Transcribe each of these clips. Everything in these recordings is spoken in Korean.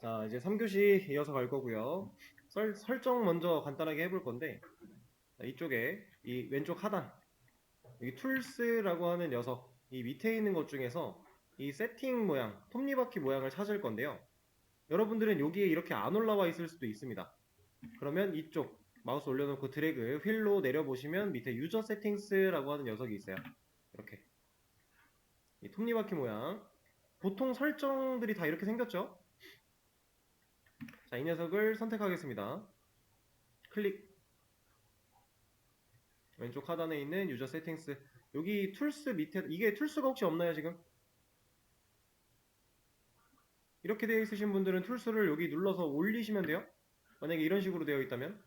자, 이제 3교시 이어서 갈 거고요. 설정 먼저 간단하게 해볼 건데, 자, 이쪽에 이 왼쪽 하단, 여기 툴스라고 하는 녀석, 이 밑에 있는 것 중에서 이 세팅 모양, 톱니바퀴 모양을 찾을 건데요. 여러분들은 여기에 이렇게 안 올라와 있을 수도 있습니다. 그러면 이쪽 마우스 올려놓고 드래그 휠로 내려보시면 밑에 유저 세팅스라고 하는 녀석이 있어요. 이렇게 이 톱니바퀴 모양. 보통 설정들이 다 이렇게 생겼죠? 자, 이 녀석을 선택하겠습니다. 클릭. 왼쪽 하단에 있는 유저 세팅스. 여기 툴스 밑에, 이게 툴스가 혹시 없나요 지금? 이렇게 되어 있으신 분들은 툴스를 여기 눌러서 올리시면 돼요. 만약에 이런 식으로 되어 있다면.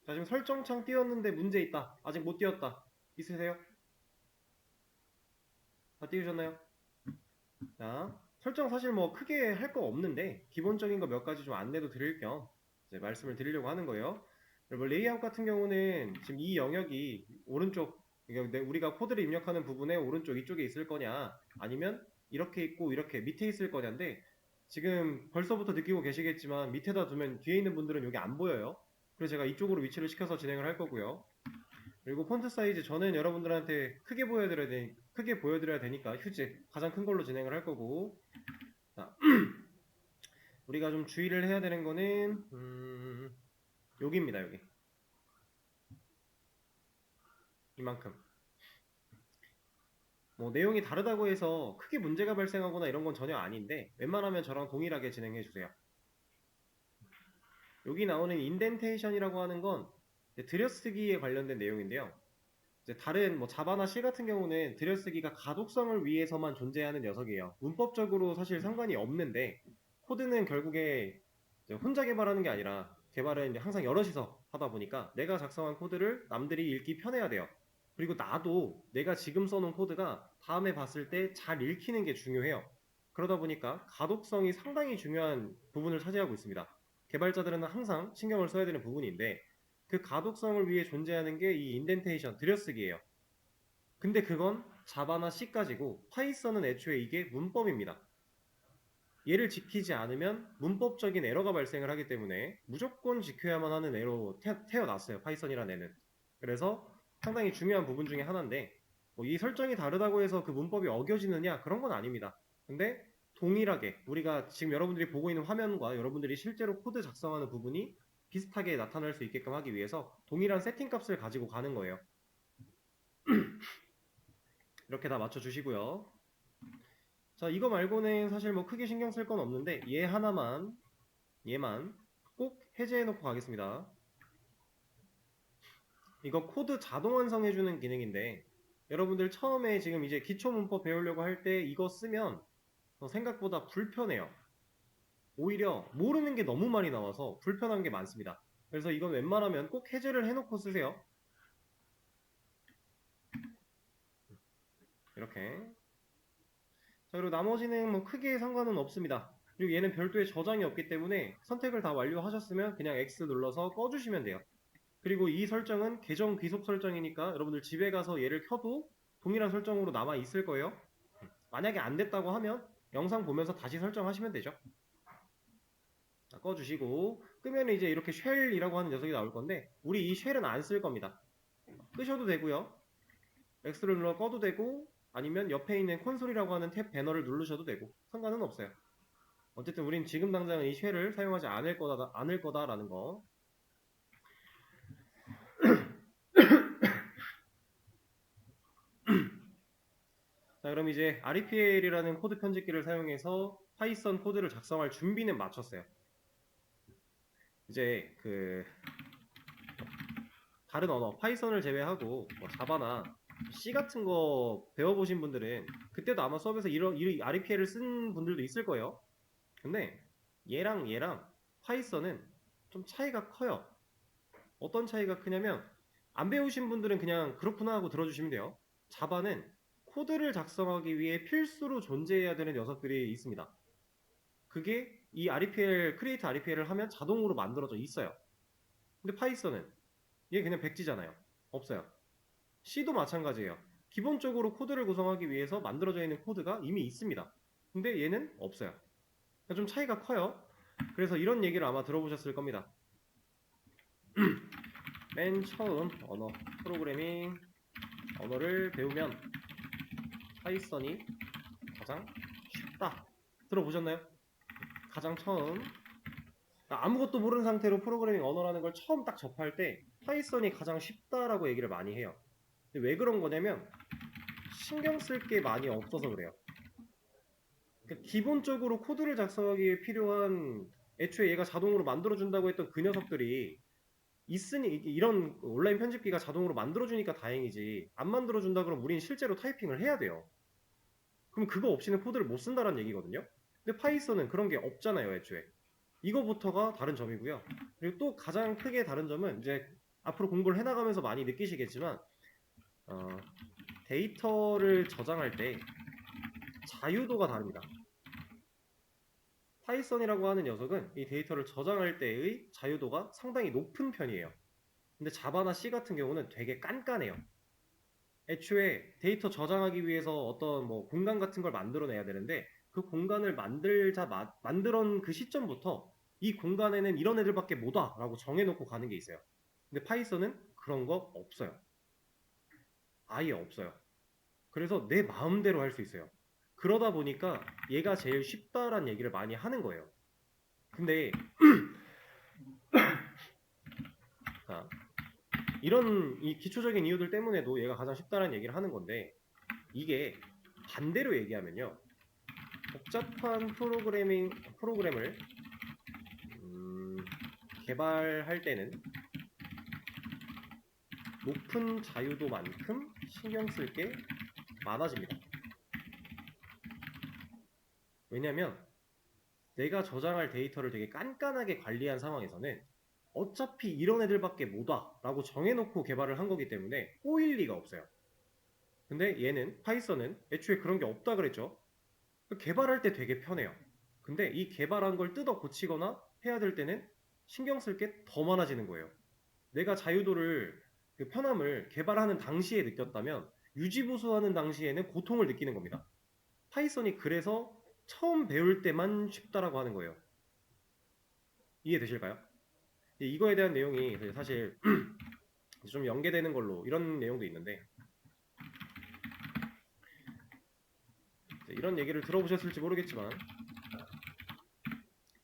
자, 지금 설정창 띄웠는데 문제 있다. 아직 못 띄웠다. 있으세요? 다 띄우셨나요? 자, 설정 사실 뭐 크게 할 거 없는데 기본적인 거 몇 가지 좀 안내도 드릴 겸 이제 말씀을 드리려고 하는 거예요. 뭐 레이아웃 같은 경우는 지금 이 영역이 오른쪽, 그러니까 우리가 코드를 입력하는 부분에 오른쪽 이쪽에 있을 거냐, 아니면 이렇게 있고 이렇게 밑에 있을 거냐인데, 지금 벌써부터 느끼고 계시겠지만 밑에다 두면 뒤에 있는 분들은 여기 안 보여요. 그래서 제가 이쪽으로 위치를 시켜서 진행을 할 거고요. 그리고 폰트 사이즈 저는 여러분들한테 크게 보여드려야 되니까 휴지 가장 큰 걸로 진행을 할 거고. 자, 우리가 좀 주의를 해야 되는 거는 여기입니다. 여기 이만큼. 뭐 내용이 다르다고 해서 크게 문제가 발생하거나 이런 건 전혀 아닌데, 웬만하면 저랑 동일하게 진행해 주세요. 여기 나오는 인덴테이션이라고 하는 건 들여쓰기에 관련된 내용인데요. 이제 다른 뭐 자바나 C 같은 경우는 들여쓰기가 가독성을 위해서만 존재하는 녀석이에요. 문법적으로 사실 상관이 없는데, 코드는 결국에 이제 혼자 개발하는 게 아니라 개발은 이제 항상 여럿이서 하다 보니까 내가 작성한 코드를 남들이 읽기 편해야 돼요. 그리고 나도 내가 지금 써놓은 코드가 다음에 봤을 때 잘 읽히는 게 중요해요. 그러다 보니까 가독성이 상당히 중요한 부분을 차지하고 있습니다. 개발자들은 항상 신경을 써야 되는 부분인데, 그 가독성을 위해 존재하는 게 이 인덴테이션, 들여쓰기예요. 근데 그건 자바나 C까지고 파이썬은 애초에 이게 문법입니다. 얘를 지키지 않으면 문법적인 에러가 발생을 하기 때문에 무조건 지켜야만 하는 애로 태어났어요. 파이썬이라는 애는. 그래서 상당히 중요한 부분 중에 하나인데, 뭐이 설정이 다르다고 해서 그 문법이 어겨지느냐, 그런 건 아닙니다. 근데 동일하게 우리가 지금 여러분들이 보고 있는 화면과 여러분들이 실제로 코드 작성하는 부분이 비슷하게 나타날 수 있게끔 하기 위해서 동일한 세팅 값을 가지고 가는 거예요. 이렇게 다 맞춰주시고요. 자, 이거 말고는 사실 뭐 크게 신경 쓸 건 없는데, 얘 하나만, 얘만 꼭 해제해 놓고 가겠습니다. 이거 코드 자동 완성해주는 기능인데, 여러분들 처음에 지금 이제 기초 문법 배우려고 할 때 이거 쓰면 생각보다 불편해요. 오히려 모르는 게 너무 많이 나와서 불편한 게 많습니다. 그래서 이건 웬만하면 꼭 해제를 해놓고 쓰세요. 이렇게. 자, 그리고 나머지는 뭐 크게 상관은 없습니다. 그리고 얘는 별도의 저장이 없기 때문에 선택을 다 완료하셨으면 그냥 X 눌러서 꺼주시면 돼요. 그리고 이 설정은 계정 귀속 설정이니까 여러분들 집에 가서 얘를 켜도 동일한 설정으로 남아 있을 거예요. 만약에 안 됐다고 하면 영상 보면서 다시 설정하시면 되죠. 자, 꺼주시고 끄면 이제 이렇게 쉘이라고 하는 녀석이 나올 건데, 우리 이 쉘은 안 쓸 겁니다. 끄셔도 되고요. X를 눌러 꺼도 되고, 아니면 옆에 있는 콘솔이라고 하는 탭 배너를 누르셔도 되고 상관은 없어요. 어쨌든 우린 지금 당장은 이 쉘을 사용하지 않을 거다라는 거. 자, 그럼 이제 REPL이라는 코드 편집기를 사용해서 파이썬 코드를 작성할 준비는 마쳤어요. 이제 그 다른 언어, 파이썬을 제외하고 뭐 자바나 C 같은 거 배워보신 분들은 그때도 아마 수업에서 이 REPL을 쓴 분들도 있을 거예요. 근데 얘랑 파이썬은 좀 차이가 커요. 어떤 차이가 크냐면, 안 배우신 분들은 그냥 그렇구나 하고 들어주시면 돼요. 자바는 코드를 작성하기 위해 필수로 존재해야 되는 녀석들이 있습니다. 그게 이 REPL, 크리에이트 REPL을 하면 자동으로 만들어져 있어요. 근데 파이썬은 얘 그냥 백지잖아요. 없어요. C도 마찬가지예요. 기본적으로 코드를 구성하기 위해서 만들어져 있는 코드가 이미 있습니다. 근데 얘는 없어요. 그러니까 좀 차이가 커요. 그래서 이런 얘기를 아마 들어보셨을 겁니다. 맨 처음 언어, 프로그래밍 언어를 배우면 파이썬이 가장 쉽다. 들어보셨나요? 가장 처음 아무것도 모르는 상태로 프로그래밍 언어라는 걸 처음 딱 접할 때 파이썬이 가장 쉽다라고 얘기를 많이 해요. 근데 왜 그런 거냐면 신경 쓸 게 많이 없어서 그래요. 그러니까 기본적으로 코드를 작성하기 위해 필요한 애초에 얘가 자동으로 만들어준다고 했던 그 녀석들이 있으니 이런 온라인 편집기가 자동으로 만들어주니까 다행이지 안 만들어준다 그러면 우린 실제로 타이핑을 해야 돼요. 그럼 그거 없이는 코드를 못 쓴다는 얘기거든요. 근데 파이썬은 그런 게 없잖아요, 애초에. 이거부터가 다른 점이고요. 그리고 또 가장 크게 다른 점은 이제 앞으로 공부를 해나가면서 많이 느끼시겠지만 어, 데이터를 저장할 때 자유도가 다릅니다. 파이썬이라고 하는 녀석은 이 데이터를 저장할 때의 자유도가 상당히 높은 편이에요. 근데 자바나 C 같은 경우는 되게 깐깐해요. 애초에 데이터 저장하기 위해서 어떤 뭐 공간 같은 걸 만들어내야 되는데 그 공간을 만들던 그 시점부터 이 공간에는 이런 애들밖에 못 와라고 정해놓고 가는 게 있어요. 근데 파이썬은 그런 거 없어요. 아예 없어요. 그래서 내 마음대로 할 수 있어요. 그러다 보니까 얘가 제일 쉽다라는 얘기를 많이 하는 거예요. 근데 자, 이런 이 기초적인 이유들 때문에도 얘가 가장 쉽다라는 얘기를 하는 건데 이게 반대로 얘기하면요. 복잡한 프로그램을 개발할 때는 높은 자유도만큼 신경 쓸 게 많아집니다. 왜냐면 내가 저장할 데이터를 되게 깐깐하게 관리한 상황에서는 어차피 이런 애들밖에 못 와 라고 정해놓고 개발을 한 거기 때문에 꼬일 리가 없어요. 근데 얘는 파이썬은 애초에 그런 게 없다 그랬죠. 개발할 때 되게 편해요. 근데 이 개발한 걸 뜯어 고치거나 해야 될 때는 신경 쓸 게 더 많아지는 거예요. 내가 자유도를 그 편함을 개발하는 당시에 느꼈다면 유지보수하는 당시에는 고통을 느끼는 겁니다. 파이썬이 그래서 처음 배울 때만 쉽다라고 하는 거예요. 이해되실까요? 이거에 대한 내용이 사실 좀 연계되는 걸로 이런 내용도 있는데 이런 얘기를 들어보셨을지 모르겠지만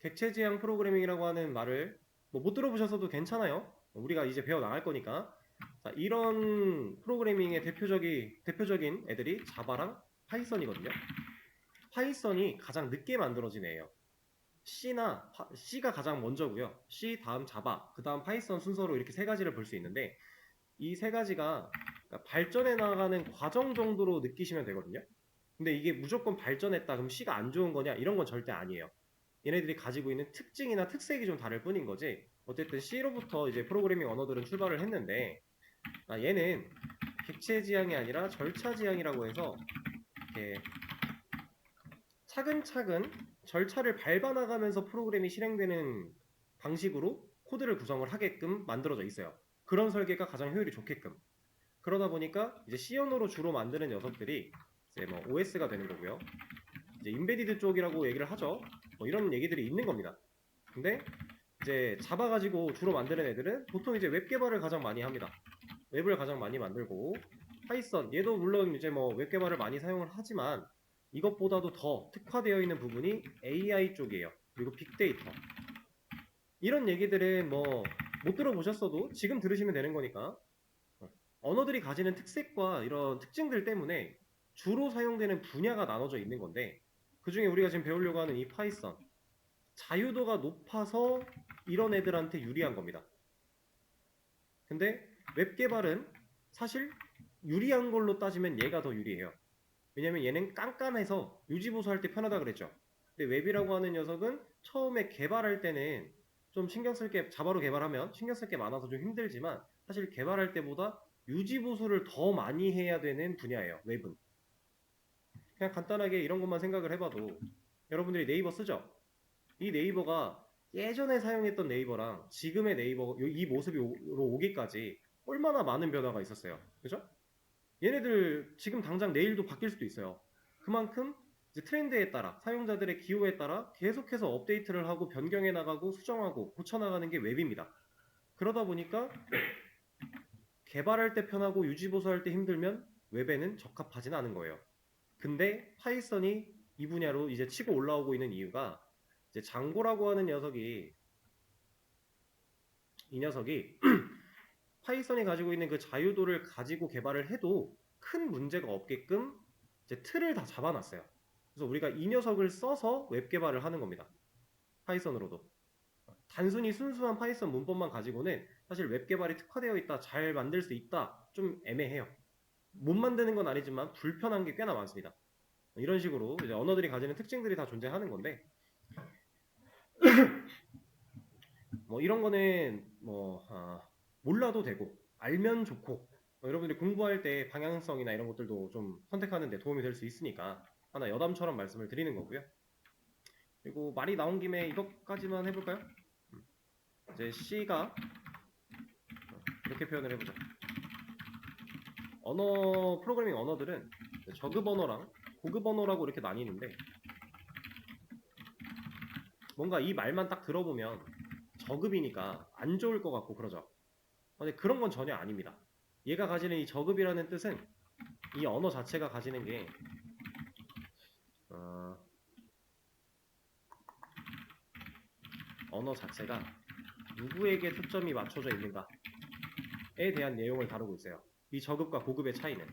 객체지향 프로그래밍이라고 하는 말을 못 들어보셨어도 괜찮아요. 우리가 이제 배워 나갈 거니까. 자, 이런 프로그래밍의 대표적인 애들이 자바랑 파이썬이거든요. 파이썬이 가장 늦게 만들어진 애예요. C가 가장 먼저고요. C 다음 자바, 그 다음 파이썬 순서로 이렇게 세 가지를 볼 수 있는데 이 세 가지가 그러니까 발전해 나가는 과정 정도로 느끼시면 되거든요. 근데 이게 무조건 발전했다 그럼 C가 안 좋은 거냐 이런 건 절대 아니에요. 얘네들이 가지고 있는 특징이나 특색이 좀 다를 뿐인 거지. 어쨌든 C로부터 이제 프로그래밍 언어들은 출발을 했는데 얘는 객체 지향이 아니라 절차 지향이라고 해서 이렇게 차근차근 절차를 밟아 나가면서 프로그램이 실행되는 방식으로 코드를 구성을 하게끔 만들어져 있어요. 그런 설계가 가장 효율이 좋게끔. 그러다 보니까 이제 C 언어로 주로 만드는 녀석들이 이제 뭐 OS가 되는 거고요. 이제 인베디드 쪽이라고 얘기를 하죠. 뭐 이런 얘기들이 있는 겁니다. 근데 이제 자바 가지고 주로 만드는 애들은 보통 이제 웹 개발을 가장 많이 합니다. 웹을 가장 많이 만들고 파이썬 얘도 물론 이제 뭐 웹 개발을 많이 사용을 하지만 이것보다도 더 특화되어 있는 부분이 AI 쪽이에요. 그리고 빅데이터. 이런 얘기들은 뭐 못 들어보셨어도 지금 들으시면 되는 거니까 언어들이 가지는 특색과 이런 특징들 때문에 주로 사용되는 분야가 나눠져 있는 건데 그 중에 우리가 지금 배우려고 하는 이 파이썬 자유도가 높아서 이런 애들한테 유리한 겁니다. 근데 웹 개발은 사실 유리한 걸로 따지면 얘가 더 유리해요. 왜냐면 얘는 깐깐해서 유지보수할 때 편하다 그랬죠. 근데 웹이라고 하는 녀석은 처음에 개발할 때는 좀 신경 쓸 게 자바로 개발하면 신경 쓸 게 많아서 좀 힘들지만 사실 개발할 때보다 유지보수를 더 많이 해야 되는 분야예요. 웹은. 그냥 간단하게 이런 것만 생각을 해봐도 여러분들이 네이버 쓰죠? 이 네이버가 예전에 사용했던 네이버랑 지금의 네이버 이 모습으로 오기까지 얼마나 많은 변화가 있었어요. 그죠? 얘네들 지금 당장 내일도 바뀔 수도 있어요. 그만큼 이제 트렌드에 따라 사용자들의 기호에 따라 계속해서 업데이트를 하고 변경해 나가고 수정하고 고쳐 나가는 게 웹입니다. 그러다 보니까 개발할 때 편하고 유지 보수할 때 힘들면 웹에는 적합하진 않은 거예요. 근데 파이썬이 이 분야로 이제 치고 올라오고 있는 이유가 이제 장고라고 하는 녀석이 이 녀석이 파이썬이 가지고 있는 그 자유도를 가지고 개발을 해도 큰 문제가 없게끔 이제 틀을 다 잡아놨어요. 그래서 우리가 이 녀석을 써서 웹 개발을 하는 겁니다. 파이썬으로도. 단순히 순수한 파이썬 문법만 가지고는 사실 웹 개발이 특화되어 있다, 잘 만들 수 있다, 좀 애매해요. 못 만드는 건 아니지만 불편한 게 꽤나 많습니다. 이런 식으로 이제 언어들이 가지는 특징들이 다 존재하는 건데 뭐 이런 거는 뭐 몰라도 되고 알면 좋고 여러분들이 공부할 때 방향성이나 이런 것들도 좀 선택하는 데 도움이 될 수 있으니까 하나 여담처럼 말씀을 드리는 거고요. 그리고 말이 나온 김에 이것까지만 해볼까요? 이제 C가 이렇게 표현을 해보죠. 언어 프로그래밍 언어들은 저급 언어랑 고급 언어라고 이렇게 나뉘는데 뭔가 이 말만 딱 들어보면 저급이니까 안 좋을 것 같고 그러죠. 근데 그런 건 전혀 아닙니다. 얘가 가지는 이 저급이라는 뜻은 이 언어 자체가 가지는 게 언어 자체가 누구에게 초점이 맞춰져 있는가에 대한 내용을 다루고 있어요. 이 저급과 고급의 차이는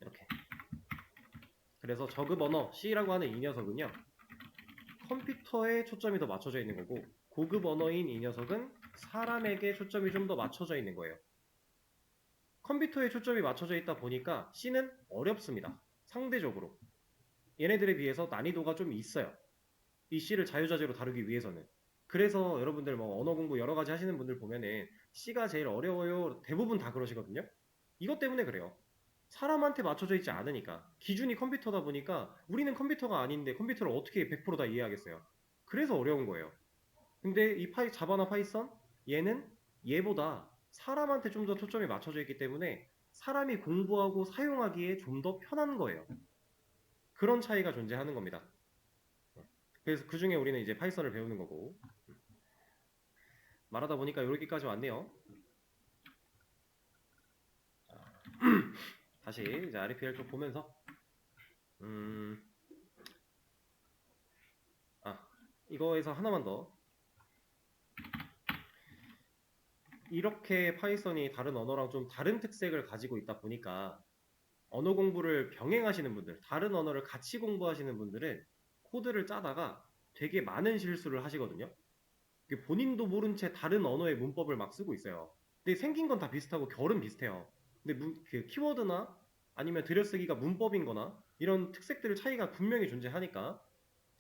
이렇게. 그래서 저급 언어 C라고 하는 이 녀석은요, 컴퓨터에 초점이 더 맞춰져 있는 거고 고급 언어인 이 녀석은 사람에게 초점이 좀 더 맞춰져 있는 거예요. 컴퓨터에 초점이 맞춰져 있다 보니까 C는 어렵습니다. 상대적으로. 얘네들에 비해서 난이도가 좀 있어요. 이 C를 자유자재로 다루기 위해서는. 그래서 여러분들 뭐 언어 공부 여러 가지 하시는 분들 보면은 C가 제일 어려워요. 대부분 다 그러시거든요. 이것 때문에 그래요. 사람한테 맞춰져 있지 않으니까. 기준이 컴퓨터다 보니까 우리는 컴퓨터가 아닌데 컴퓨터를 어떻게 100%다 이해하겠어요. 그래서 어려운 거예요. 근데 이 자바나 파이썬 얘는 얘보다 사람한테 좀 더 초점이 맞춰져 있기 때문에 사람이 공부하고 사용하기에 좀 더 편한 거예요. 그런 차이가 존재하는 겁니다. 그래서 그 중에 우리는 이제 파이썬을 배우는 거고 말하다 보니까 여기까지 왔네요. 다시 이제 RP를 좀 보면서 이거에서 하나만 더 이렇게 파이썬이 다른 언어랑 좀 다른 특색을 가지고 있다 보니까 언어 공부를 병행하시는 분들, 다른 언어를 같이 공부하시는 분들은 코드를 짜다가 되게 많은 실수를 하시거든요. 본인도 모른 채 다른 언어의 문법을 막 쓰고 있어요. 근데 생긴 건 다 비슷하고 결은 비슷해요. 근데 그 키워드나 아니면 들여쓰기가 문법인 거나 이런 특색들의 차이가 분명히 존재하니까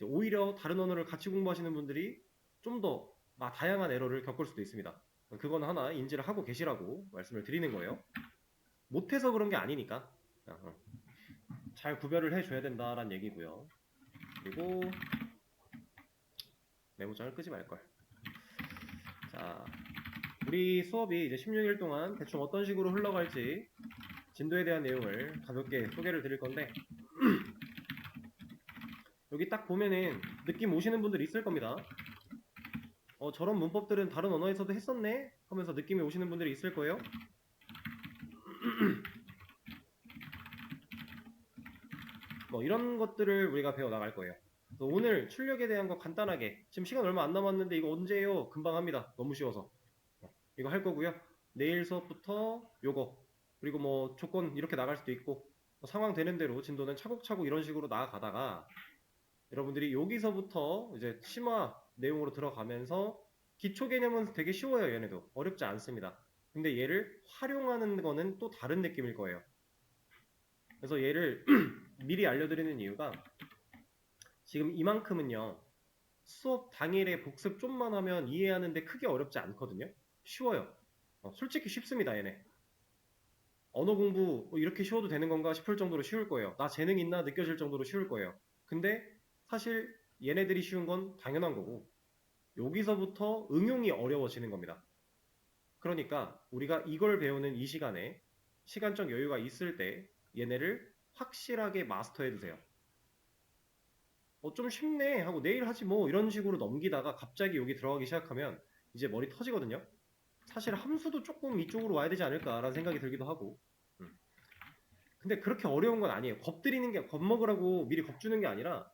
오히려 다른 언어를 같이 공부하시는 분들이 좀 더 다양한 에러를 겪을 수도 있습니다. 그건 하나 인지를 하고 계시라고 말씀을 드리는 거예요. 못해서 그런 게 아니니까 잘 구별을 해줘야 된다라는 얘기고요. 그리고 메모장을 끄지 말걸. 자, 우리 수업이 이제 16일 동안 대충 어떤 식으로 흘러갈지 진도에 대한 내용을 가볍게 소개를 드릴 건데 여기 딱 보면은 느낌 오시는 분들 있을 겁니다. 저런 문법들은 다른 언어에서도 했었네 하면서 느낌이 오시는 분들이 있을 거예요. 뭐 이런 것들을 우리가 배워 나갈 거예요. 오늘 출력에 대한 거 간단하게 지금 시간 얼마 안 남았는데 이거 언제예요? 금방 합니다. 너무 쉬워서 이거 할 거고요. 내일 수업부터 요거 그리고 뭐 조건 이렇게 나갈 수도 있고 뭐 상황 되는 대로 진도는 차곡차곡 이런 식으로 나아가다가 여러분들이 여기서부터 이제 심화 내용으로 들어가면서 기초 개념은 되게 쉬워요. 얘네도 어렵지 않습니다. 근데 얘를 활용하는 거는 또 다른 느낌일 거예요. 그래서 얘를 미리 알려드리는 이유가 지금 이만큼은요 수업 당일에 복습 좀만 하면 이해하는데 크게 어렵지 않거든요. 쉬워요. 솔직히 쉽습니다. 얘네 언어 공부 이렇게 쉬워도 되는 건가 싶을 정도로 쉬울 거예요. 나 재능 있나 느껴질 정도로 쉬울 거예요. 근데 사실 얘네들이 쉬운 건 당연한 거고 여기서부터 응용이 어려워지는 겁니다. 그러니까 우리가 이걸 배우는 이 시간에 시간적 여유가 있을 때 얘네를 확실하게 마스터해 두세요. 좀 쉽네 하고 내일 하지 뭐 이런 식으로 넘기다가 갑자기 여기 들어가기 시작하면 이제 머리 터지거든요. 사실 함수도 조금 이쪽으로 와야 되지 않을까라는 생각이 들기도 하고. 근데 그렇게 어려운 건 아니에요. 겁들이는 게, 겁먹으라고 미리 겁주는 게 아니라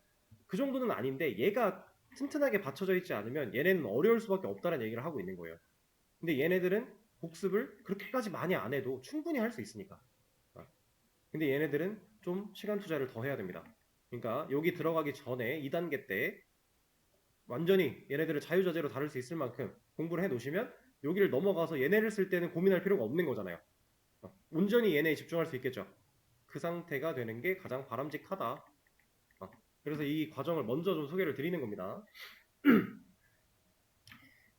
그 정도는 아닌데 얘가 튼튼하게 받쳐져 있지 않으면 얘네는 어려울 수밖에 없다는 얘기를 하고 있는 거예요. 근데 얘네들은 복습을 그렇게까지 많이 안 해도 충분히 할 수 있으니까. 근데 얘네들은 좀 시간 투자를 더 해야 됩니다. 그러니까 여기 들어가기 전에 2단계 때 완전히 얘네들을 자유자재로 다룰 수 있을 만큼 공부를 해 놓으시면 여기를 넘어가서 얘네를 쓸 때는 고민할 필요가 없는 거잖아요. 온전히 얘네에 집중할 수 있겠죠. 그 상태가 되는 게 가장 바람직하다. 그래서 이 과정을 먼저 좀 소개를 드리는 겁니다.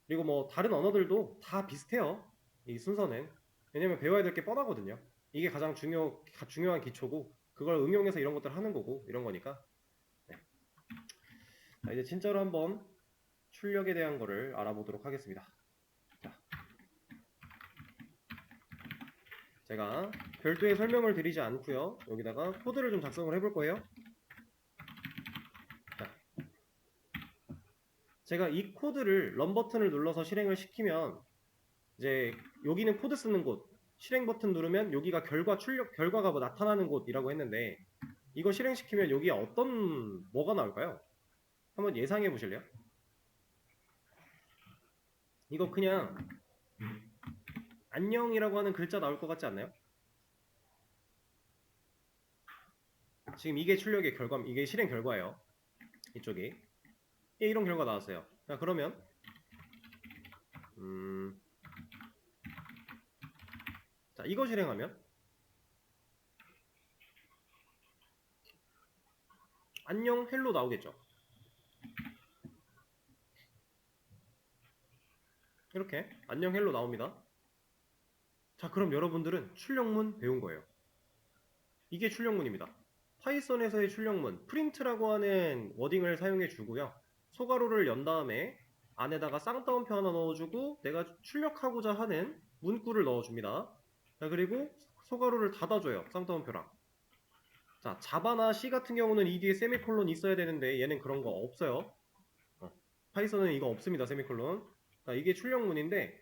그리고 뭐 다른 언어들도 다 비슷해요. 이 순서는. 왜냐면 배워야 될 게 뻔하거든요. 이게 가장 중요한 기초고 그걸 응용해서 이런 것들 하는 거고 이런 거니까. 네. 자, 이제 진짜로 한번 출력에 대한 거를 알아보도록 하겠습니다. 자, 제가 별도의 설명을 드리지 않고요. 여기다가 코드를 좀 작성을 해볼 거예요. 자, 제가 이 코드를 런 버튼을 눌러서 실행을 시키면 이제 여기는 코드 쓰는 곳, 실행 버튼 누르면 여기가 결과가 뭐 나타나는 곳이라고 했는데 이거 실행시키면 여기에 뭐가 나올까요? 한번 예상해 보실래요? 이거 그냥 안녕이라고 하는 글자 나올 것 같지 않나요? 지금 이게 이게 실행 결과예요. 이쪽이. 예, 이런 결과 나왔어요. 자, 그러면 자, 이거 실행하면 안녕 헬로 나오겠죠. 이렇게 안녕 헬로 나옵니다. 자, 그럼 여러분들은 출력문 배운 거예요. 이게 출력문입니다. 파이썬에서의 출력문, 프린트라고 하는 워딩을 사용해 주고요. 소괄호를 연 다음에 안에다가 쌍따옴표 하나 넣어주고 내가 출력하고자 하는 문구를 넣어줍니다. 자, 그리고 소괄호를 닫아줘요. 쌍따옴표랑. 자, 자바나 C 같은 경우는 이 뒤에 세미콜론 있어야 되는데 얘는 그런 거 없어요. 파이썬은 이거 없습니다. 세미콜론. 자, 이게 출력문인데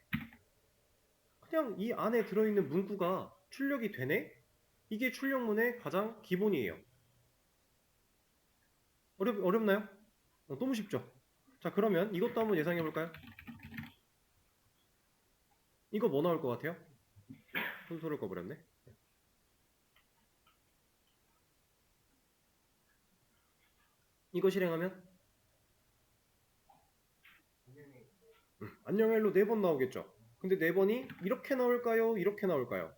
그냥 이 안에 들어있는 문구가 출력이 되네? 이게 출력문의 가장 기본이에요. 어렵나요? 너무 쉽죠? 자, 그러면 이것도 한번 예상해 볼까요? 이거 뭐 나올 것 같아요? 혼소를 꺼버렸네. 이거 실행하면 안녕 헬로 4번 나오겠죠? 근데 4번이 이렇게 나올까요? 이렇게 나올까요?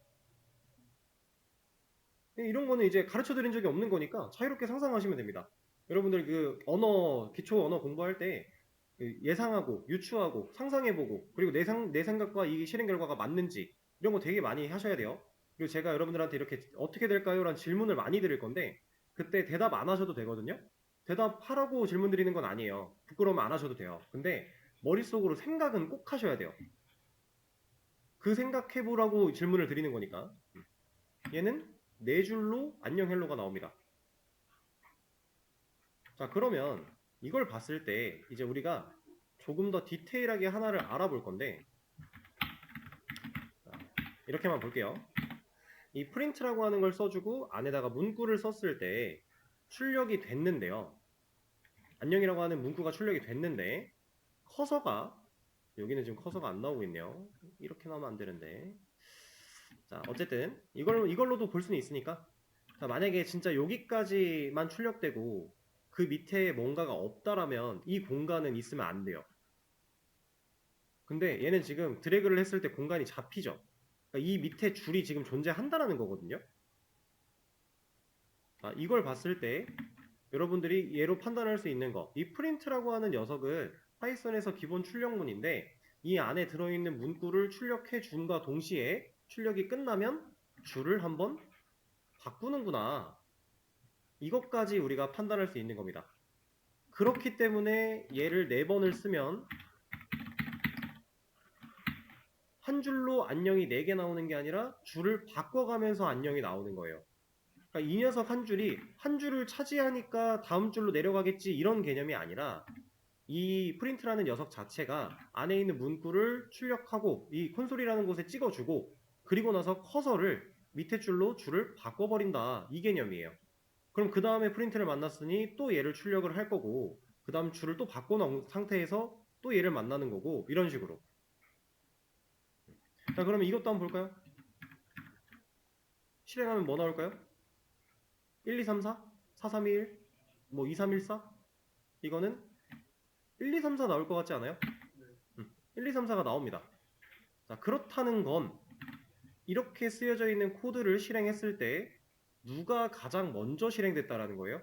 이런 거는 이제 가르쳐 드린 적이 없는 거니까 자유롭게 상상하시면 됩니다. 여러분들 그 기초 언어 공부할 때 예상하고 유추하고 상상해보고 그리고 내 생각과 이 실행 결과가 맞는지 이런 거 되게 많이 하셔야 돼요. 그리고 제가 여러분들한테 이렇게 어떻게 될까요? 라는 질문을 많이 드릴 건데 그때 대답 안 하셔도 되거든요. 대답하라고 질문 드리는 건 아니에요. 부끄러우면 안 하셔도 돼요. 근데 머릿속으로 생각은 꼭 하셔야 돼요. 그 생각해보라고 질문을 드리는 거니까. 얘는 4줄로 안녕 헬로가 나옵니다. 자, 그러면 이걸 봤을 때 이제 우리가 조금 더 디테일하게 하나를 알아볼 건데 이렇게만 볼게요. 이 프린트라고 하는 걸 써주고 안에다가 문구를 썼을 때 출력이 됐는데요. 안녕이라고 하는 문구가 출력이 됐는데 커서가 여기는 지금 커서가 안 나오고 있네요. 이렇게 나오면 안 되는데. 자, 어쨌든 이걸로도 볼 수는 있으니까. 자, 만약에 진짜 여기까지만 출력되고 그 밑에 뭔가가 없다라면 이 공간은 있으면 안 돼요. 근데 얘는 지금 드래그를 했을 때 공간이 잡히죠. 그러니까 이 밑에 줄이 지금 존재한다라는 거거든요. 자, 이걸 봤을 때 여러분들이 얘로 판단할 수 있는 거, 이 프린트라고 하는 녀석은 파이썬에서 기본 출력문인데 이 안에 들어있는 문구를 출력해 준과 동시에 출력이 끝나면 줄을 한번 바꾸는구나. 이것까지 우리가 판단할 수 있는 겁니다. 그렇기 때문에 얘를 4번을 쓰면 한 줄로 안녕이 4개 나오는 게 아니라 줄을 바꿔가면서 안녕이 나오는 거예요. 그러니까 이 녀석 한 줄이 한 줄을 차지하니까 다음 줄로 내려가겠지 이런 개념이 아니라 이 프린트라는 녀석 자체가 안에 있는 문구를 출력하고 이 콘솔이라는 곳에 찍어주고 그리고 나서 커서를 밑에 줄로 줄을 바꿔버린다 이 개념이에요. 그럼 그 다음에 프린트를 만났으니 또 얘를 출력을 할 거고 그 다음 줄을 또 바꿔놓은 상태에서 또 얘를 만나는 거고 이런 식으로. 자, 그러면 이것도 한번 볼까요? 실행하면 뭐 나올까요? 1, 2, 3, 4? 4, 3, 2, 1? 뭐 2, 3, 1, 4? 이거는 1, 2, 3, 4 나올 것 같지 않아요? 1, 2, 3, 4가 나옵니다. 자, 그렇다는 건 이렇게 쓰여져 있는 코드를 실행했을 때 누가 가장 먼저 실행됐다라는 거예요.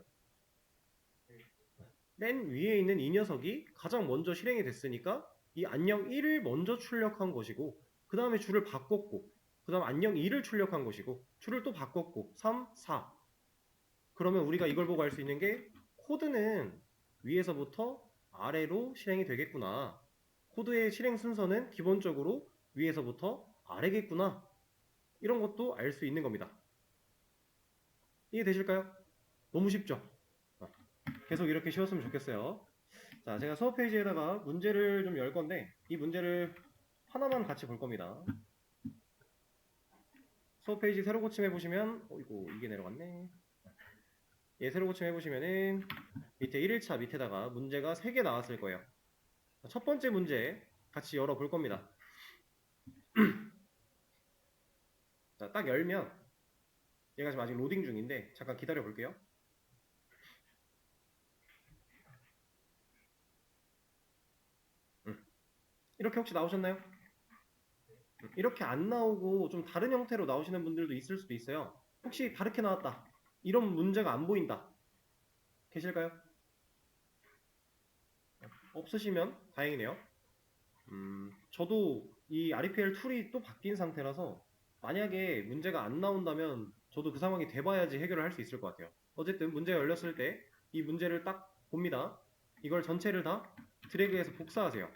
맨 위에 있는 이 녀석이 가장 먼저 실행이 됐으니까 이 안녕 1을 먼저 출력한 것이고 그 다음에 줄을 바꿨고 그 다음 안녕 2를 출력한 것이고 줄을 또 바꿨고 3, 4 그러면 우리가 이걸 보고 알 수 있는 게 코드는 위에서부터 아래로 실행이 되겠구나. 코드의 실행 순서는 기본적으로 위에서부터 아래겠구나. 이런 것도 알 수 있는 겁니다. 이해되실까요? 너무 쉽죠? 계속 이렇게 쉬웠으면 좋겠어요. 자, 제가 수업 페이지에다가 문제를 좀 열 건데 이 문제를 하나만 같이 볼 겁니다. 수업 페이지 새로 고침 해보시면 어이구 이게 내려갔네. 예, 새로 고침 해보시면은 밑에 1일차 밑에다가 문제가 3개 나왔을 거예요. 첫 번째 문제 같이 열어볼 겁니다. 자, 딱 열면 얘가 지금 아직 로딩 중인데 잠깐 기다려 볼게요. 이렇게 혹시 나오셨나요? 이렇게 안 나오고 좀 다른 형태로 나오시는 분들도 있을 수도 있어요. 혹시 다르게 나왔다. 이런 문제가 안 보인다. 계실까요? 없으시면 다행이네요. 저도 이 REPL 툴이 또 바뀐 상태라서 만약에 문제가 안 나온다면 저도 그 상황이 돼봐야지 해결을 할 수 있을 것 같아요. 어쨌든 문제가 열렸을 때 이 문제를 딱 봅니다. 이걸 전체를 다 드래그해서 복사하세요.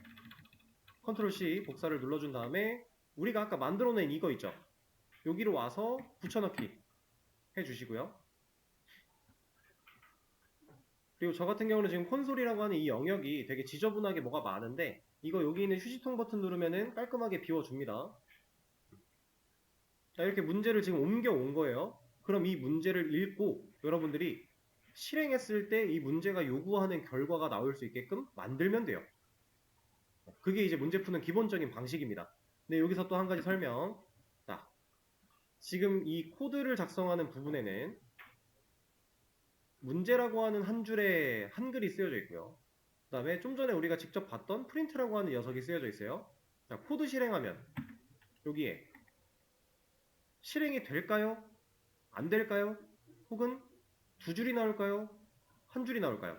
컨트롤 C 복사를 눌러준 다음에 우리가 아까 만들어낸 이거 있죠? 여기로 와서 붙여넣기 해주시고요. 그리고 저 같은 경우는 지금 콘솔이라고 하는 이 영역이 되게 지저분하게 뭐가 많은데 이거 여기 있는 휴지통 버튼 누르면은 깔끔하게 비워줍니다. 자, 이렇게 문제를 지금 옮겨온 거예요. 그럼 이 문제를 읽고 여러분들이 실행했을 때 이 문제가 요구하는 결과가 나올 수 있게끔 만들면 돼요. 그게 이제 문제 푸는 기본적인 방식입니다. 근데 여기서 또 한 가지 설명. 자, 지금 이 코드를 작성하는 부분에는 문제라고 하는 한 줄에 한글이 쓰여져 있고요. 그 다음에 좀 전에 우리가 직접 봤던 프린트라고 하는 녀석이 쓰여져 있어요. 자, 코드 실행하면 여기에 실행이 될까요? 안 될까요? 혹은 두 줄이 나올까요? 한 줄이 나올까요?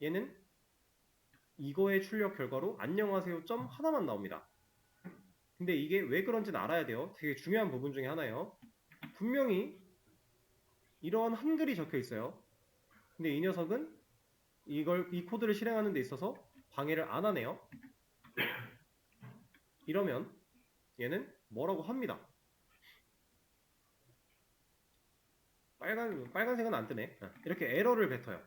얘는 이거의 출력 결과로 안녕하세요 점 하나만 나옵니다. 근데 이게 왜 그런지는 알아야 돼요. 되게 중요한 부분 중에 하나예요. 분명히 이런 한글이 적혀 있어요. 근데 이 녀석은 이 코드를 실행하는 데 있어서 방해를 안 하네요. 이러면 얘는 뭐라고 합니다. 빨간색은 안 뜨네. 이렇게 에러를 뱉어요.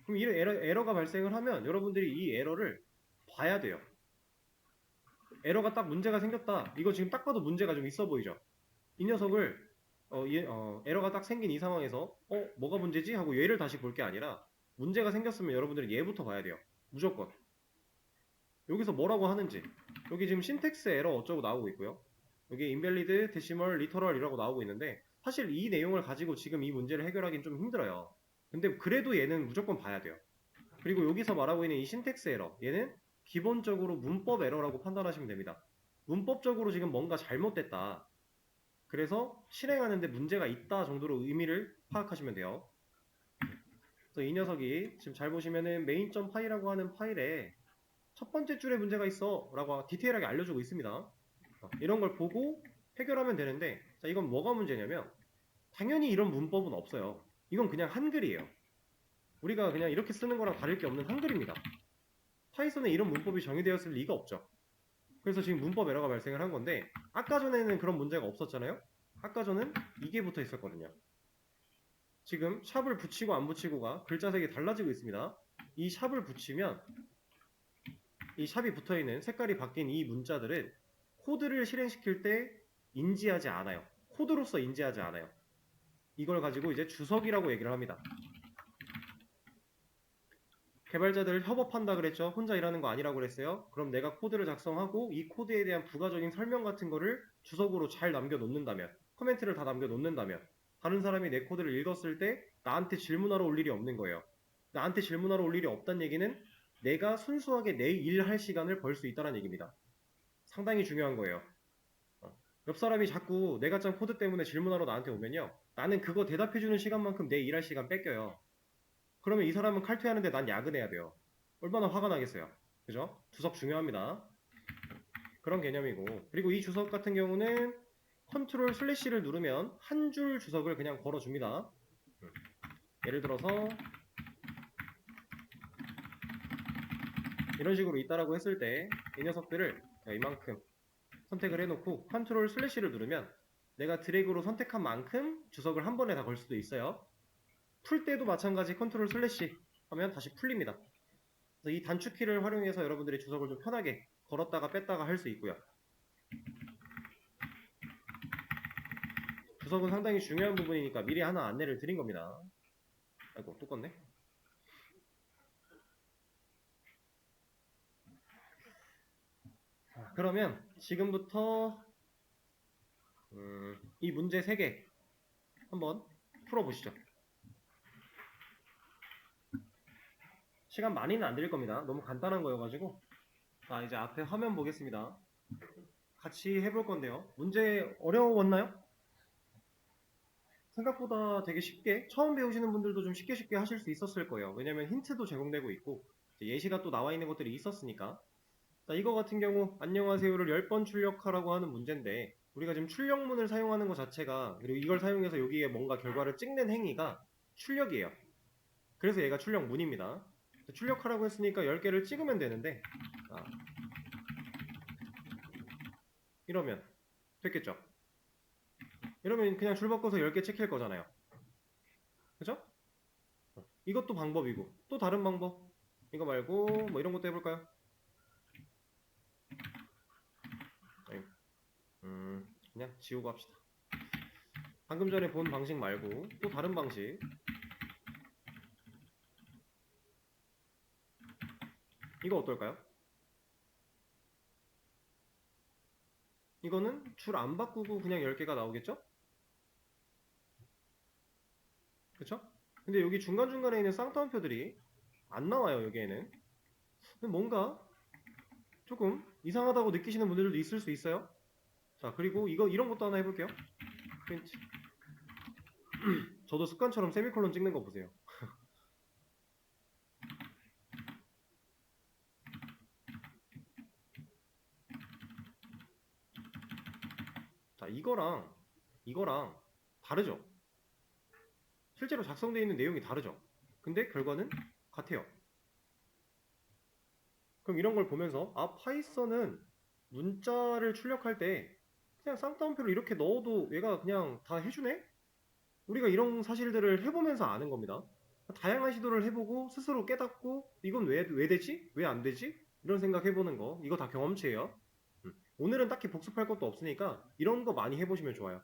그럼 이런 에러가 발생을 하면 여러분들이 이 에러를 봐야 돼요. 에러가 딱 문제가 생겼다. 이거 지금 딱 봐도 문제가 좀 있어 보이죠? 이 녀석을 에러가 딱 생긴 이 상황에서 뭐가 문제지? 하고 얘를 다시 볼 게 아니라 문제가 생겼으면 여러분들은 얘부터 봐야 돼요. 무조건. 여기서 뭐라고 하는지. 여기 지금 신텍스 에러 어쩌고 나오고 있고요. 여기 invalid, decimal, literal 이라고 나오고 있는데 사실 이 내용을 가지고 지금 이 문제를 해결하기는 좀 힘들어요. 근데 그래도 얘는 무조건 봐야 돼요. 그리고 여기서 말하고 있는 이 신텍스 에러 얘는 기본적으로 문법 에러라고 판단하시면 됩니다. 문법적으로 지금 뭔가 잘못됐다. 그래서 실행하는데 문제가 있다 정도로 의미를 파악하시면 돼요. 그래서 이 녀석이 지금 잘 보시면은 main.py라고 하는 파일에 첫 번째 줄에 문제가 있어 라고 디테일하게 알려주고 있습니다. 이런 걸 보고 해결하면 되는데 자, 이건 뭐가 문제냐면 당연히 이런 문법은 없어요. 이건 그냥 한글이에요. 우리가 그냥 이렇게 쓰는 거랑 다를 게 없는 한글입니다. 파이썬에 이런 문법이 정의되었을 리가 없죠. 그래서 지금 문법 에러가 발생을 한 건데, 아까 전에는 그런 문제가 없었잖아요. 아까 전엔 이게 붙어 있었거든요. 지금 샵을 붙이고 안 붙이고가 글자 색이 달라지고 있습니다. 이 샵을 붙이면 이 샵이 붙어있는 색깔이 바뀐 이 문자들은 코드를 실행시킬 때 인지하지 않아요. 코드로서 인지하지 않아요. 이걸 가지고 이제 주석이라고 얘기를 합니다. 개발자들 협업한다 그랬죠? 혼자 일하는 거 아니라고 그랬어요? 그럼 내가 코드를 작성하고 이 코드에 대한 부가적인 설명 같은 거를 주석으로 잘 남겨놓는다면, 코멘트를 다 남겨놓는다면, 다른 사람이 내 코드를 읽었을 때 나한테 질문하러 올 일이 없는 거예요. 나한테 질문하러 올 일이 없다는 얘기는 내가 순수하게 내 일할 시간을 벌 수 있다는 얘기입니다. 상당히 중요한 거예요. 옆 사람이 자꾸 내가 짠 코드 때문에 질문하러 나한테 오면요, 나는 그거 대답해주는 시간만큼 내 일할 시간 뺏겨요. 그러면 이 사람은 칼퇴하는데 난 야근해야 돼요. 얼마나 화가 나겠어요. 그죠? 주석 중요합니다. 그런 개념이고, 그리고 이 주석 같은 경우는 컨트롤 슬래시를 누르면 한 줄 주석을 그냥 걸어줍니다. 예를 들어서 이런 식으로 있다라고 했을 때 이 녀석들을 이만큼 선택을 해놓고 컨트롤 슬래시를 누르면 내가 드래그로 선택한 만큼 주석을 한 번에 다 걸 수도 있어요. 풀 때도 마찬가지 컨트롤 슬래시 하면 다시 풀립니다. 그래서 이 단축키를 활용해서 여러분들이 주석을 좀 편하게 걸었다가 뺐다가 할 수 있고요. 주석은 상당히 중요한 부분이니까 미리 하나 안내를 드린 겁니다. 아이고 또 껐네. 자, 그러면 지금부터 이 문제 3개 한번 풀어보시죠. 시간 많이는 안 드릴 겁니다. 너무 간단한 거여가지고. 자, 이제 앞에 화면 보겠습니다. 같이 해볼 건데요. 문제 어려웠나요? 생각보다 되게 쉽게, 처음 배우시는 분들도 좀 쉽게 하실 수 있었을 거예요. 왜냐면 힌트도 제공되고 있고 예시가 또 나와 있는 것들이 있었으니까. 자, 이거 같은 경우 안녕하세요를 10번 출력하라고 하는 문제인데, 우리가 지금 출력문을 사용하는 것 자체가, 그리고 이걸 사용해서 여기에 뭔가 결과를 찍는 행위가 출력이에요. 그래서 얘가 출력문입니다. 출력하라고 했으니까 10개를 찍으면 되는데, 자, 이러면 됐겠죠? 이러면 그냥 줄 바꿔서 10개 체크할 거잖아요. 그죠? 이것도 방법이고, 또 다른 방법. 이거 말고 뭐 이런 것도 해볼까요? 그냥 지우고 합시다. 방금 전에 본 방식 말고 또 다른 방식. 이거 어떨까요? 이거는 줄 안 바꾸고 그냥 10개가 나오겠죠? 그쵸? 근데 여기 중간중간에 있는 쌍따옴표들이 안 나와요, 여기에는. 근데 뭔가 조금 이상하다고 느끼시는 분들도 있을 수 있어요. 자, 그리고 이런 것도 하나 해볼게요. 프린트. 저도 습관처럼 세미콜론 찍는 거 보세요. 자, 이거랑 다르죠? 실제로 작성되어 있는 내용이 다르죠? 근데 결과는 같아요. 그럼 이런 걸 보면서, 아, 파이썬은 문자를 출력할 때 그냥 쌍따옴표를 이렇게 넣어도 얘가 그냥 다 해주네? 우리가 이런 사실들을 해보면서 아는 겁니다. 다양한 시도를 해보고 스스로 깨닫고, 이건 왜 되지? 왜 안 되지? 이런 생각 해보는 거, 이거 다 경험치예요. 오늘은 딱히 복습할 것도 없으니까 이런 거 많이 해보시면 좋아요.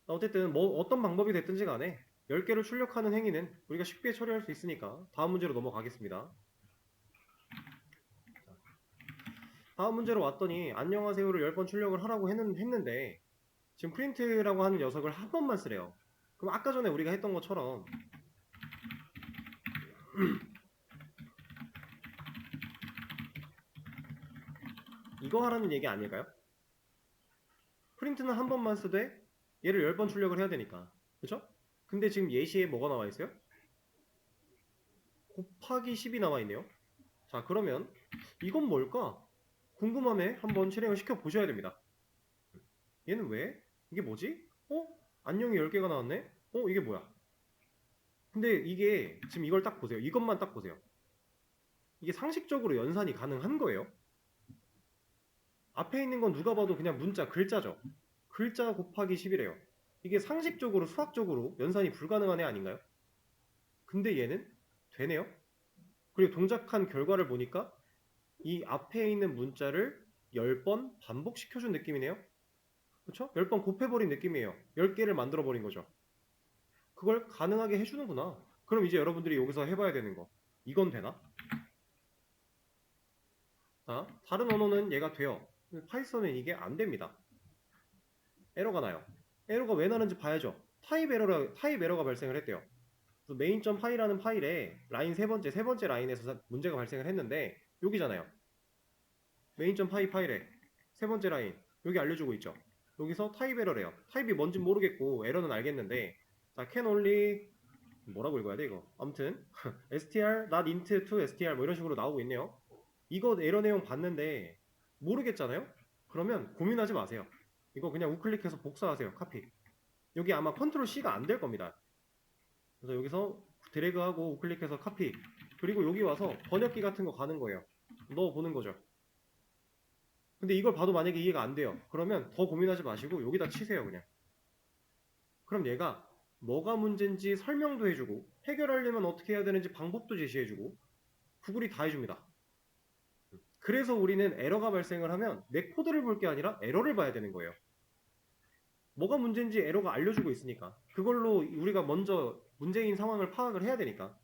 어쨌든 뭐 어떤 방법이 됐든지 간에 10개를 출력하는 행위는 우리가 쉽게 처리할 수 있으니까 다음 문제로 넘어가겠습니다. 다음 문제로 왔더니 안녕하세요를 10번 출력을 하라고 했는데, 지금 프린트라고 하는 녀석을 한 번만 쓰래요. 그럼 아까 전에 우리가 했던 것처럼 이거 하라는 얘기 아닐까요? 프린트는 한 번만 쓰되 얘를 10번 출력을 해야 되니까. 그쵸? 근데 지금 예시에 뭐가 나와 있어요? 곱하기 10이 나와 있네요. 자, 그러면 이건 뭘까? 궁금함에 한번 실행을 시켜 보셔야 됩니다. 얘는 왜? 이게 뭐지? 안녕이 10개가 나왔네? 이게 뭐야? 근데 이게 지금 이걸 딱 보세요. 이것만 딱 보세요. 이게 상식적으로 연산이 가능한 거예요. 앞에 있는 건 누가 봐도 그냥 문자, 글자죠. 글자 곱하기 10이래요. 이게 상식적으로, 수학적으로 연산이 불가능한 애 아닌가요? 근데 얘는 되네요. 그리고 동작한 결과를 보니까 이 앞에 있는 문자를 10번 반복시켜준 느낌이네요. 그쵸? 10번 곱해버린 느낌이에요. 10개를 만들어버린 거죠. 그걸 가능하게 해주는구나. 그럼 이제 여러분들이 여기서 해봐야 되는 거. 이건 되나? 자, 다른 언어는 얘가 돼요. 파이썬은 이게 안 됩니다. 에러가 나요. 에러가 왜 나는지 봐야죠. 타입 에러가 발생을 했대요. 그래서 main.py라는 파일에 라인 세 번째 라인에서 문제가 발생을 했는데 여기잖아요. main.py 파일에 세 번째 라인 여기 알려주고 있죠. 여기서 타입 에러래요. 타입이 뭔진 모르겠고 에러는 알겠는데 자 can only 뭐라고 읽어야 돼 이거 아무튼 str not int to str 뭐 이런 식으로 나오고 있네요. 이거 에러 내용 봤는데 모르겠잖아요. 그러면 고민하지 마세요. 이거 그냥 우클릭해서 복사하세요. 카피. 여기 아마 컨트롤 C가 안 될 겁니다. 그래서 여기서 드래그하고 우클릭해서 카피. 그리고 여기 와서 번역기 같은 거 가는 거예요. 넣어 보는 거죠. 근데 이걸 봐도 만약에 이해가 안 돼요. 그러면 더 고민하지 마시고 여기다 치세요 그냥. 그럼 얘가 뭐가 문제인지 설명도 해주고 해결하려면 어떻게 해야 되는지 방법도 제시해주고 구글이 다 해줍니다. 그래서 우리는 에러가 발생을 하면 내 코드를 볼 게 아니라 에러를 봐야 되는 거예요. 뭐가 문제인지 에러가 알려주고 있으니까 그걸로 우리가 먼저 문제인 상황을 파악을 해야 되니까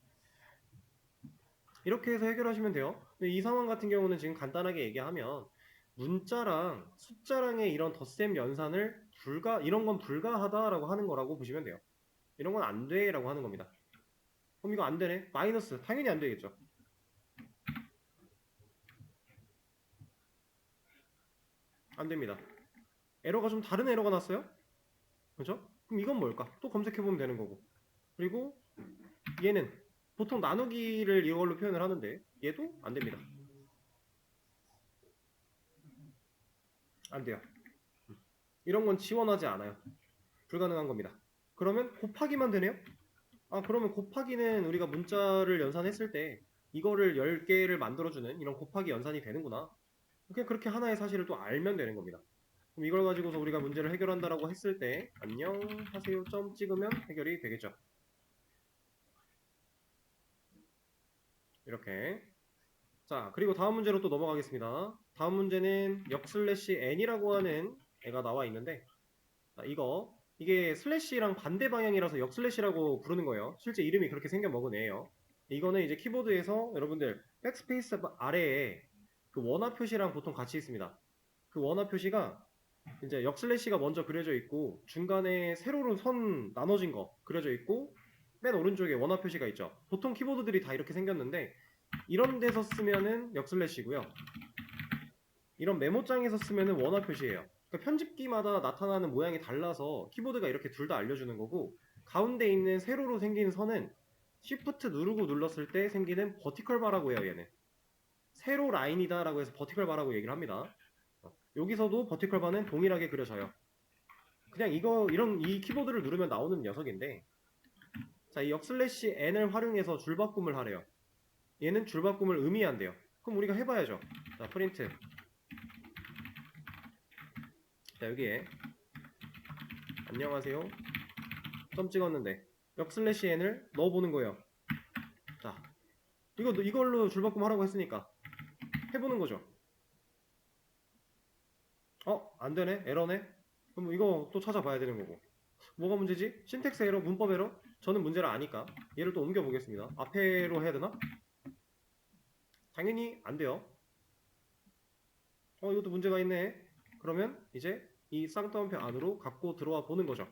이렇게 해서 해결하시면 돼요. 근데 이 상황 같은 경우는 지금 간단하게 얘기하면 문자랑 숫자랑의 이런 덧셈 연산을 이런 건 불가하다라고 하는 거라고 보시면 돼요. 이런 건 안 돼라고 하는 겁니다. 그럼 이거 안 되네? 마이너스 당연히 안 되겠죠. 안 됩니다. 에러가 좀 다른 에러가 났어요? 그죠? 그럼 이건 뭘까? 또 검색해보면 되는 거고. 그리고 얘는 보통 나누기를 이걸로 표현을 하는데 얘도 안 됩니다. 안 돼요. 이런 건 지원하지 않아요. 불가능한 겁니다. 그러면 곱하기만 되네요? 아, 그러면 곱하기는 우리가 문자를 연산했을 때 이거를 10개를 만들어주는 이런 곱하기 연산이 되는구나. 그냥 그렇게 하나의 사실을 또 알면 되는 겁니다. 그럼 이걸 가지고서 우리가 문제를 해결한다라고 했을 때 안녕하세요 점 찍으면 해결이 되겠죠. 이렇게. 자, 그리고 다음 문제로 또 넘어가겠습니다. 다음 문제는 역슬래시 n이라고 하는 애가 나와 있는데 자, 이게 슬래시랑 반대 방향이라서 역슬래시라고 부르는 거예요. 실제 이름이 그렇게 생겨 먹은 애예요. 이거는 이제 키보드에서 여러분들 백스페이스 아래에 그 원화 표시랑 보통 같이 있습니다. 그 원화 표시가 이제 역슬래시가 먼저 그려져 있고 중간에 세로로 선 나눠진 거 그려져 있고 맨 오른쪽에 원화 표시가 있죠. 보통 키보드들이 다 이렇게 생겼는데 이런 데서 쓰면은 역슬래시고요. 이런 메모장에서 쓰면은 원화 표시예요. 그러니까 편집기마다 나타나는 모양이 달라서 키보드가 이렇게 둘 다 알려주는 거고 가운데 있는 세로로 생긴 선은 Shift 누르고 눌렀을 때 생기는 버티컬 바라고 해요. 얘는 세로 라인이다 라고 해서 버티컬 바라고 얘기를 합니다. 여기서도 버티컬 바는 동일하게 그려져요. 그냥 이 키보드를 누르면 나오는 녀석인데 자, 이 역슬래시 n을 활용해서 줄바꿈을 하래요. 얘는 줄바꿈을 의미한대요. 그럼 우리가 해봐야죠. 자, 프린트. 자, 여기에 안녕하세요 점 찍었는데 역슬래시 n을 넣어보는 거예요. 자, 이걸로 줄바꿈 하라고 했으니까 해보는 거죠. 안되네? 에러네? 그럼 이거 또 찾아봐야 되는 거고 뭐가 문제지? 신텍스 에러, 문법 에러? 저는 문제를 아니까 얘를 또 옮겨보겠습니다. 앞에로 해야 되나? 당연히 안 돼요. 이것도 문제가 있네. 그러면 이제 이 쌍따옴표 안으로 갖고 들어와 보는 거죠.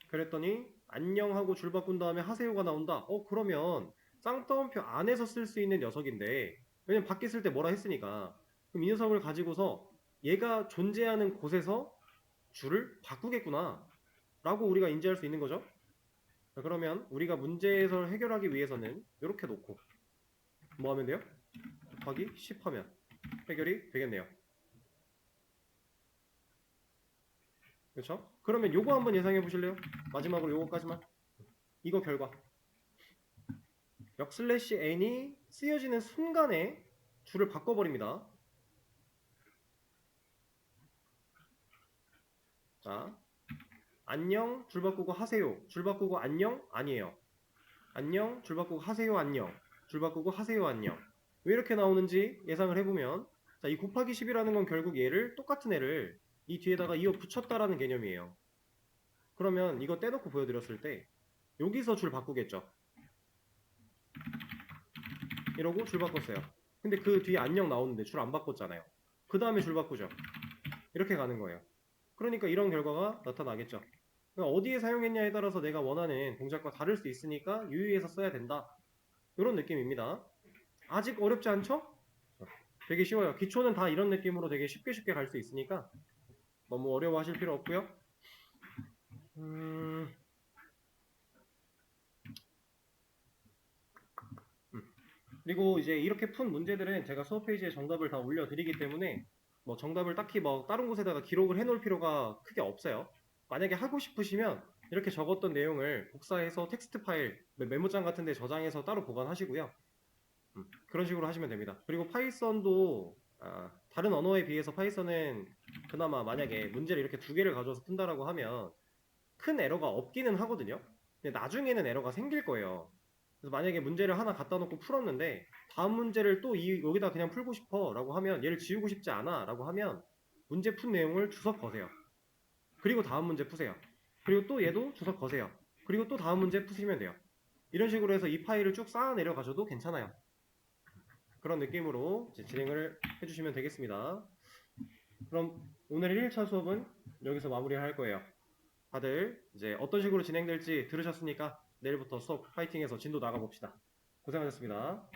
그랬더니 안녕하고 줄 바꾼 다음에 하세요가 나온다. 그러면 쌍따옴표 안에서 쓸 수 있는 녀석인데 왜냐면 밖에 쓸 때 뭐라 했으니까 그럼 이 녀석을 가지고서 얘가 존재하는 곳에서 줄을 바꾸겠구나 라고 우리가 인지할 수 있는 거죠. 그러면 우리가 문제에서 해결하기 위해서는 이렇게 놓고 뭐 하면 돼요? 곱하기 10 하면 해결이 되겠네요. 그렇죠? 그러면 요거 한번 예상해 보실래요? 마지막으로 요거까지만. 이거 결과. n이 쓰여지는 순간에 줄을 바꿔버립니다. 자, 안녕, 줄 바꾸고 하세요. 줄 바꾸고 안녕, 아니에요. 안녕, 줄 바꾸고 하세요, 안녕. 줄 바꾸고 하세요, 안녕. 왜 이렇게 나오는지 예상을 해보면, 자, 이 곱하기 10이라는 건 결국 얘를, 똑같은 애를 이 뒤에다가 이어 붙였다라는 개념이에요. 그러면 이거 떼놓고 보여드렸을 때, 여기서 줄 바꾸겠죠. 이러고 줄 바꿨어요. 근데 그 뒤에 안녕 나오는데 줄 안 바꿨잖아요. 그 다음에 줄 바꾸죠. 이렇게 가는 거예요. 그러니까 이런 결과가 나타나겠죠. 그러니까 어디에 사용했냐에 따라서 내가 원하는 동작과 다를 수 있으니까 유의해서 써야 된다. 이런 느낌입니다. 아직 어렵지 않죠? 되게 쉬워요. 기초는 다 이런 느낌으로 되게 쉽게 갈 수 있으니까 너무 어려워하실 필요 없고요. 그리고 이제 이렇게 푼 문제들은 제가 수업 페이지에 정답을 다 올려드리기 때문에 뭐 정답을 딱히 뭐 다른 곳에다가 기록을 해놓을 필요가 크게 없어요. 만약에 하고 싶으시면 이렇게 적었던 내용을 복사해서 텍스트 파일, 메모장 같은 데 저장해서 따로 보관하시고요. 그런 식으로 하시면 됩니다. 그리고 파이썬도 다른 언어에 비해서 파이썬은 그나마 만약에 문제를 이렇게 두 개를 가져와서 푼다라고 하면 큰 에러가 없기는 하거든요. 근데 나중에는 에러가 생길 거예요. 그래서 만약에 문제를 하나 갖다 놓고 풀었는데 다음 문제를 또 여기다 그냥 풀고 싶어 라고 하면 얘를 지우고 싶지 않아 라고 하면 문제 푼 내용을 주석 거세요. 그리고 다음 문제 푸세요. 그리고 또 얘도 주석 거세요. 그리고 또 다음 문제 푸시면 돼요. 이런 식으로 해서 이 파일을 쭉 쌓아 내려 가셔도 괜찮아요. 그런 느낌으로 이제 진행을 해주시면 되겠습니다. 그럼 오늘 1일차 수업은 여기서 마무리할 거예요. 다들 이제 어떤 식으로 진행될지 들으셨으니까 내일부터 수업 파이팅해서 진도 나가봅시다. 고생하셨습니다.